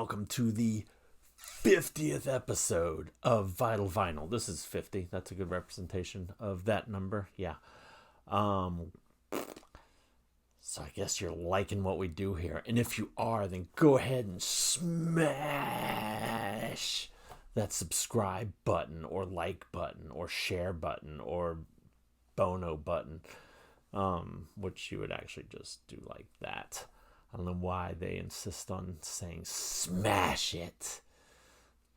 welcome to the 50th episode of Vital Vinyl. This is 50. That's a good representation of that number. Yeah. So I guess you're liking what we do here. And if you are, then go ahead and smash that subscribe button or like button or share button or Bono button, which you would actually just do like that. I don't know why they insist on saying smash it,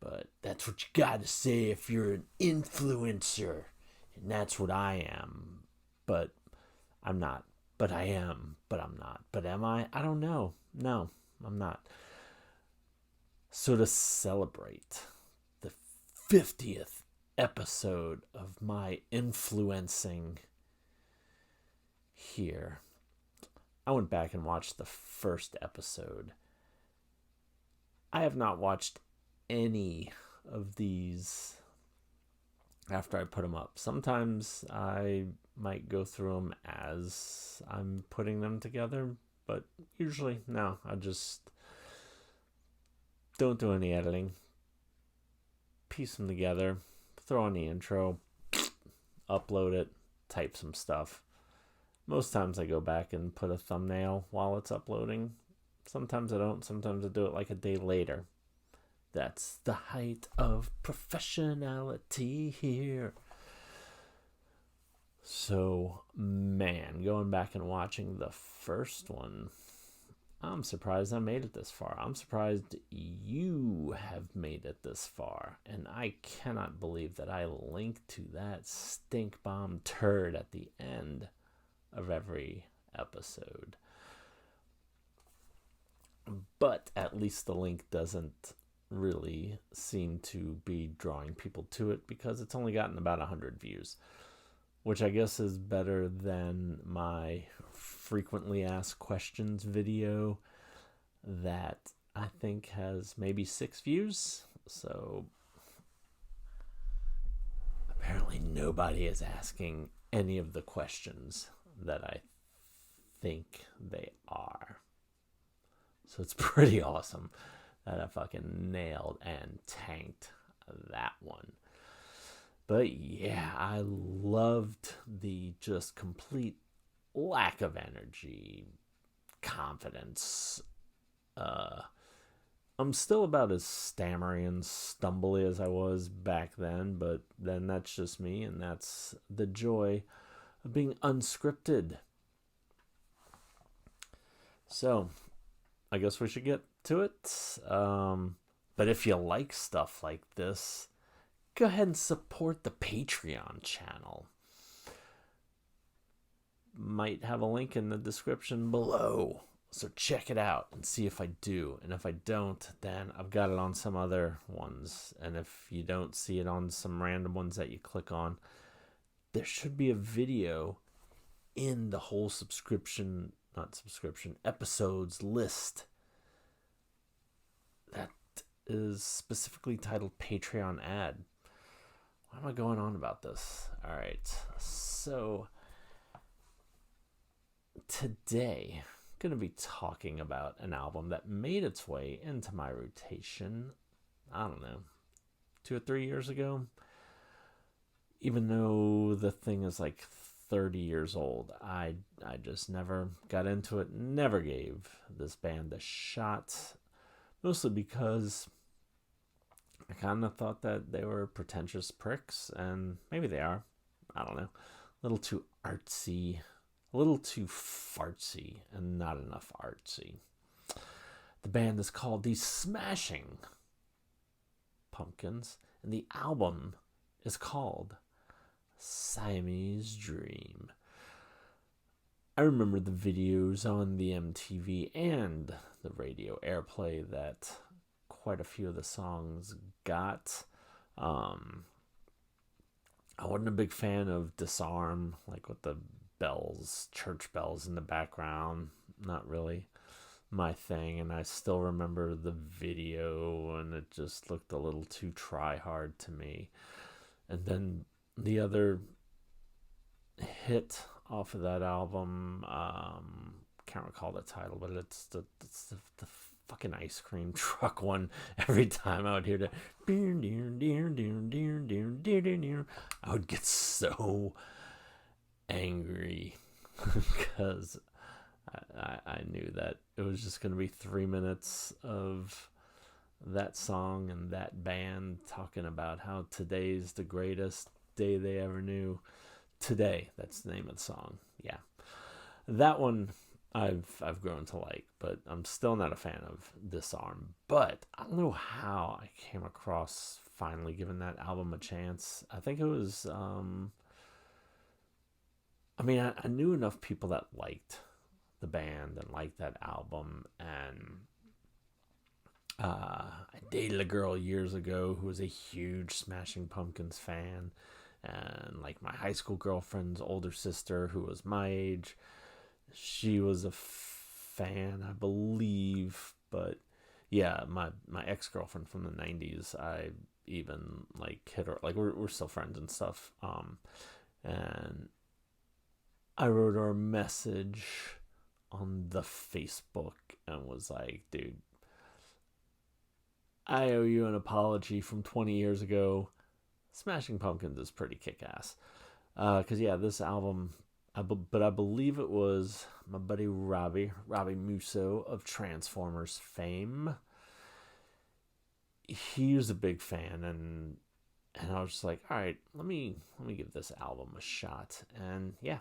but that's what you gotta say if you're an influencer, and that's what I am. But I'm not. But I am. But I'm not. But am I? I don't know. No, I'm not. So to celebrate the 50th episode of my influencing here, I went back and watched the first episode. I have not watched any of these after I put them up. Sometimes I might go through them as I'm putting them together, but usually, no, I just don't do any editing. Piece them together, throw on the intro, upload it, type some stuff. Most times I go back and put a thumbnail while it's uploading. Sometimes I don't. Sometimes I do it like a day later. That's the height of professionality here. So, man, going back and watching the first one, I'm surprised I made it this far. I'm surprised you have made it this far. And I cannot believe that I linked to that stink bomb turd at the end of every episode. But at least the link doesn't really seem to be drawing people to it because it's only gotten about 100 views, which I guess is better than my frequently asked questions video that I think has maybe 6 views. So apparently nobody is asking any of the questions that I think they are. So it's pretty awesome that I fucking nailed and tanked that one. But yeah, I loved the just complete lack of energy, confidence. I'm still about as stammery and stumbly as I was back then, but then that's just me, and that's the joy of being unscripted. So, I guess we should get to it. But if you like stuff like this, go ahead and support the Patreon channel. Might have a link in the description below. So check it out and see if I do. And if I don't, then I've got it on some other ones. And if you don't see it on some random ones that you click on, there should be a video in the whole episodes list that is specifically titled Patreon ad. Why am I going on about this? All right, so today I'm going to be talking about an album that made its way into my rotation, I don't know, 2 or 3 years ago. Even though the thing is like 30 years old, I just never got into it, never gave this band a shot, mostly because I kind of thought that they were pretentious pricks, and maybe they are. I don't know. A little too artsy, a little too fartsy, and not enough artsy. The band is called the Smashing Pumpkins, and the album is called Siamese Dream. I remember the videos on the MTV and the radio airplay that quite a few of the songs got. I wasn't a big fan of Disarm, like with the bells, church bells in the background. Not really my thing, and I still remember the video, and it just looked a little too try-hard to me. And then the other hit off of that album, can't recall the title, but it's the fucking ice cream truck one every time I would hear that. I would get so angry because I knew that it was just going to be 3 minutes of that song and that band talking about how today's the greatest day they ever knew. Today, that's the name of the song. Yeah, that one I've grown to like, but I'm still not a fan of Disarm. But I don't know how I came across finally giving that album a chance. I think it was I knew enough people that liked the band and liked that album, and I dated a girl years ago who was a huge Smashing Pumpkins fan, and like my high school girlfriend's older sister who was my age, she was a fan, I believe. But yeah, my ex-girlfriend from the 90s, I even like hit her, like we're still friends and stuff, and I wrote her a message on the Facebook and was like, dude, I owe you an apology from 20 years ago. Smashing Pumpkins is pretty kick-ass. Because, yeah, this album, but I believe it was my buddy Robbie Musso of Transformers fame. He was a big fan, and I was just like, all right, let me give this album a shot. And, yeah,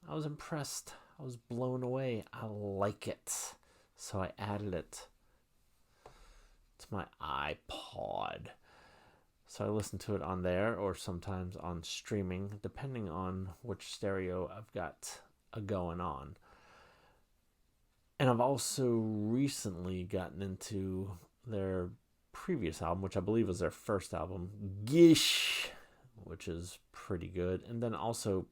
I was impressed. I was blown away. I like it. So I added it to my iPod. So I listen to it on there or sometimes on streaming, depending on which stereo I've got going on. And I've also recently gotten into their previous album, which I believe was their first album, Gish, which is pretty good. And then also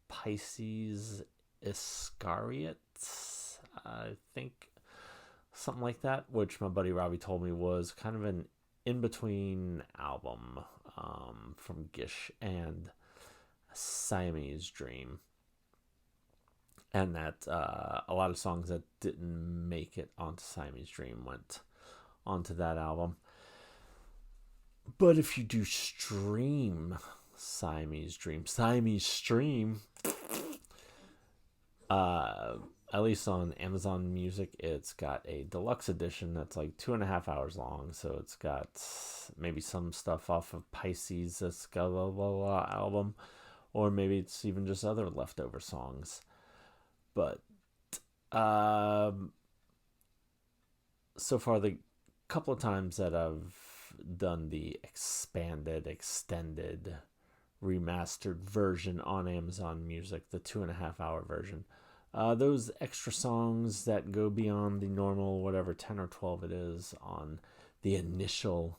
Pisces Iscariot, I think, something like that, which my buddy Robbie told me was kind of an in-between album from Gish and Siamese Dream, and that a lot of songs that didn't make it onto Siamese Dream went onto that album. But if you do stream Siamese Dream, at least on Amazon Music, it's got a deluxe edition that's like 2.5 hours long. So it's got maybe some stuff off of Pisces' album, or maybe it's even just other leftover songs. But so far, the couple of times that I've done the extended, remastered version on Amazon Music, the 2.5 hour version, those extra songs that go beyond the normal, whatever, 10 or 12 it is on the initial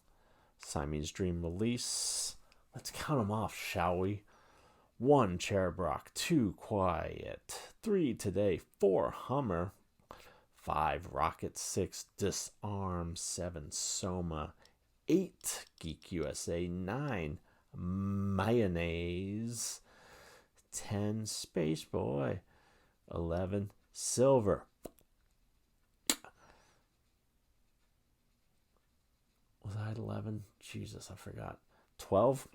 Siamese Dream release. Let's count them off, shall we? 1, Cherub Rock. 2, Quiet. 3, Today. 4, Hummer. 5, Rocket. 6, Disarm. 7, Soma. 8, Geek USA. 9, Mayonnaise. 10, Space Boy. 11, Silver. Was I at 11? Jesus, I forgot. 12,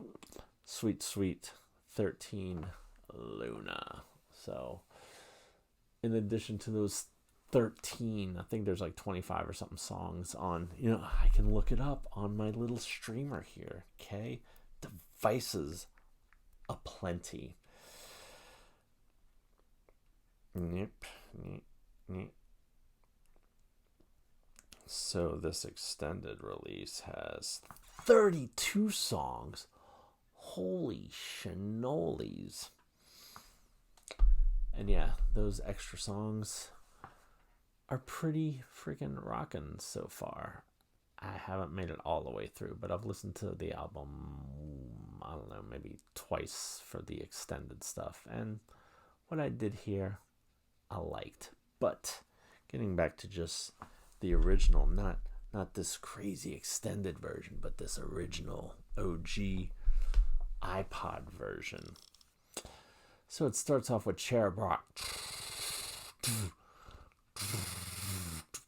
Sweet Sweet. 13, Luna. So, in addition to those 13, I think there's like 25 or something songs on, I can look it up on my little streamer here, okay? Devices aplenty. Yep. So this extended release has 32 songs. Holy shinolies. And yeah, those extra songs are pretty freaking rockin' so far. I haven't made it all the way through, but I've listened to the album, I don't know, maybe twice for the extended stuff. And what I did here, I liked. But getting back to just the original, not this crazy extended version, but this original OG iPod version. So it starts off with Cherub Rock.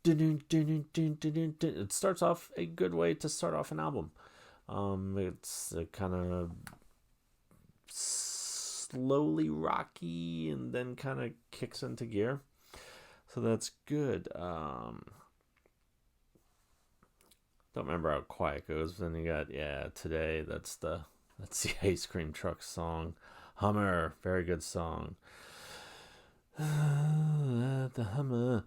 It starts off a good way to start off an album. It's kind of slowly rocky and then kind of kicks into gear. So that's good. Don't remember how quiet it goes. But then you got today. That's the Ice Cream Truck song. Hummer, very good song. The Hummer.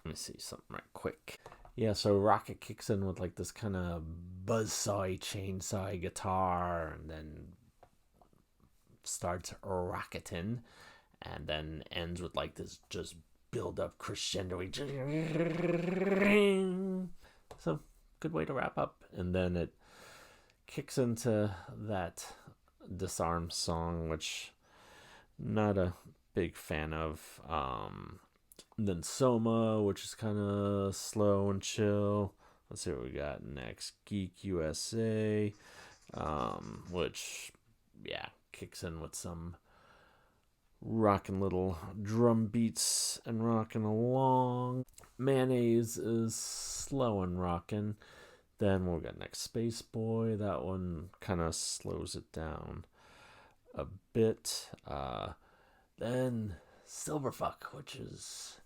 Let me see something right quick. Yeah, so Rocket kicks in with like this kind of buzzsaw chainsaw guitar, and then starts rocketing, and then ends with like this just build up crescendo. So good way to wrap up, and then it kicks into that Disarm song, which not a big fan of. Then Soma, which is kind of slow and chill. Let's see what we got next. Geek USA, which kicks in with some rocking little drum beats and rocking along. Mayonnaise is slow and rocking. Then we'll get next Space Boy. That one kind of slows it down a bit. Then Silverfuck, which is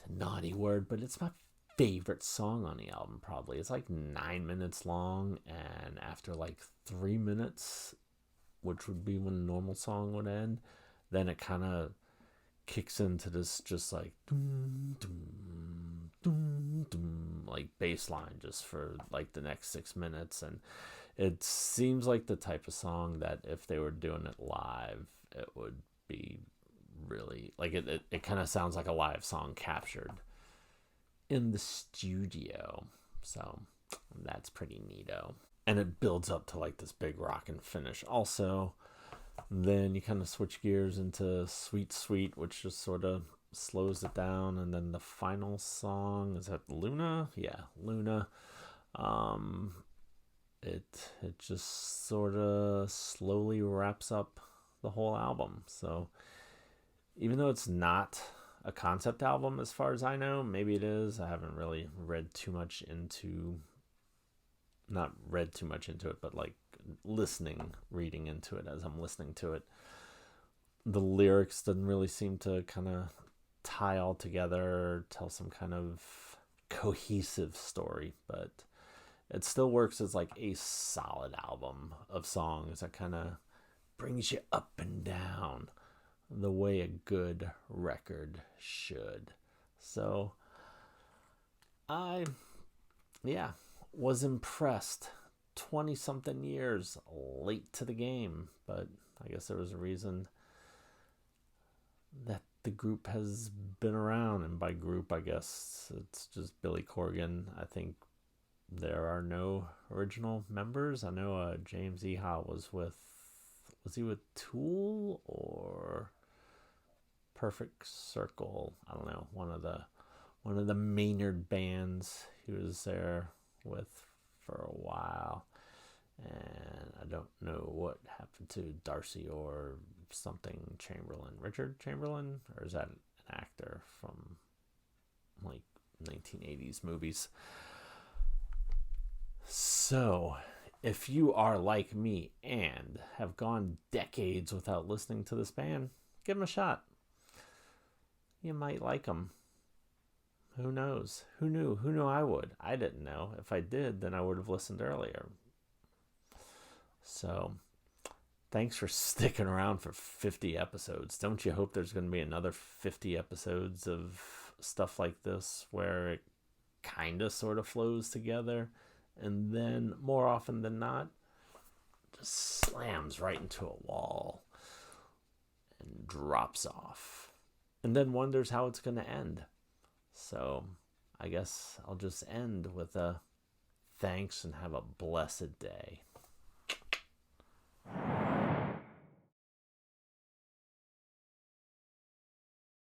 a naughty word, but it's my favorite song on the album probably. It's like 9 minutes long, and after like 3 minutes, which would be when a normal song would end, then it kind of kicks into this just like doom, doom, doom, doom, like bass line just for like the next 6 minutes. And it seems like the type of song that if they were doing it live, it would be really like it kind of sounds like a live song captured in the studio. So that's pretty neato. And it builds up to like this big rockin' finish also. Then you kind of switch gears into Sweet Sweet, which just sort of slows it down. And then the final song, is that Luna? Yeah, Luna. It just sort of slowly wraps up the whole album. So even though it's not a concept album as far as I know, maybe it is. I haven't really read too much into it, but like reading into it as I'm listening to it. The lyrics didn't really seem to kind of tie all together or tell some kind of cohesive story, but it still works as like a solid album of songs that kind of brings you up and down the way a good record should. So I was impressed. 20 something years late to the game, but I guess there was a reason that the group has been around, and by group I guess it's just Billy Corgan. I think there are no original members. I know James Iha was he with Tool or Perfect Circle? I don't know, one of the Maynard bands he was there with for a while. And I don't know what happened to Darcy or something Chamberlain. Richard Chamberlain? Or is that an actor from like 1980s movies? So if you are like me and have gone decades without listening to this band, give them a shot. You might like them. Who knows? Who knew? Who knew I would? I didn't know. If I did, then I would have listened earlier. So, thanks for sticking around for 50 episodes. Don't you hope there's going to be another 50 episodes of stuff like this where it kind of sort of flows together, and then more often than not, just slams right into a wall and drops off, and then wonders how it's going to end. So I guess I'll just end with a thanks and have a blessed day.